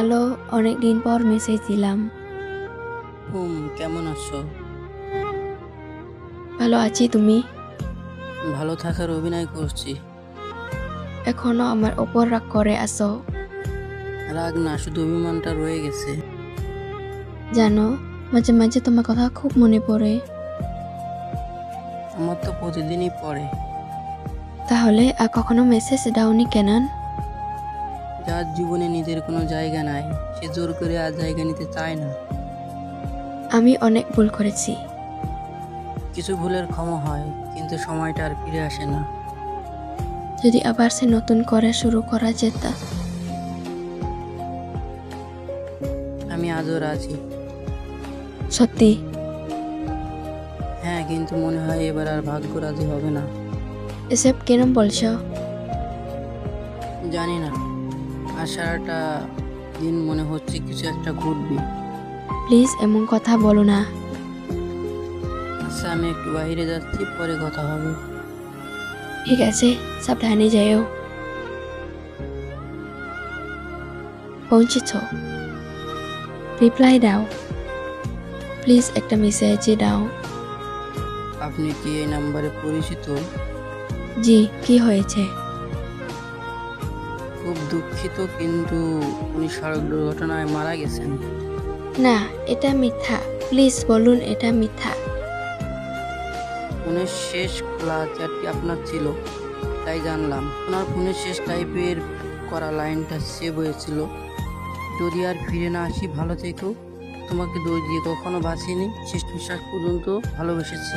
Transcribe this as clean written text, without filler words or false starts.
Hello, অনেকদিন পর message দিলাম। কেমন আছো? ভালো আছি, তুমি? ভালো থাকার অভিনয় করছি। এখনো আমার ওপর রাগ করে আছো? রাগ না, শুধু অভিমানটা রয়ে গেছে। জানো, মাঝে মাঝে তোমার কথা খুব মনে পড়ে। আমার তো প্রতিদিনই পড়ে। তাহলে আর কখনো মেসেজ দাওনি কেন? যার জীবনে নিজের কোনো জায়গা নাই, সে জোর করে আর জায়গা নিতে চায় না। আমি অনেক ভুল করেছি। কিছু ভুলের ক্ষমা হয়, কিন্তু সময়টা আর ফিরে আসে না। যদি আবার সে নতুন করে শুরু করা যেত। আমি আজও রাজি। সত্যি? হ্যাঁ, কিন্তু মনে হয় এবার আর ভাগ্য রাজি হবে না। এসব কেন বলছো? জানি না, আর সারাটা দিন মনে হচ্ছে কিছু একটা ঘটবে। প্লিজ এমন কথা বলো না। আচ্ছা, আমি একটু বাইরে যাচ্ছি, পরে কথা হবে। ঠিক আছে, সাবধানে যাও। পৌঁছেছ? রিপ্লাই দাও। প্লিজ একটা মেসেজ দাও। আপনি কি এই নাম্বারে পরিচিত? জি, কি হয়েছে? খুব দুঃখিত, কিন্তু উনি সড়ক দুর্ঘটনায় মারা গেছেন। না, এটা মিথ্যা। প্লিজ বলুন এটা মিথ্যা। ফোনের শেষ খোলা চ্যাটটি আপনার ছিল, তাই জানলাম। ওনার ফোনের শেষ টাইপের করা লাইনটা সেভ হয়েছিল, যদি আর ফিরে না আসি ভালো থেকো। তোমাকে দোষ দিয়ে কখনো বাঁচিনি, শেষ নিঃশ্বাস পর্যন্ত ভালোবেসেছি।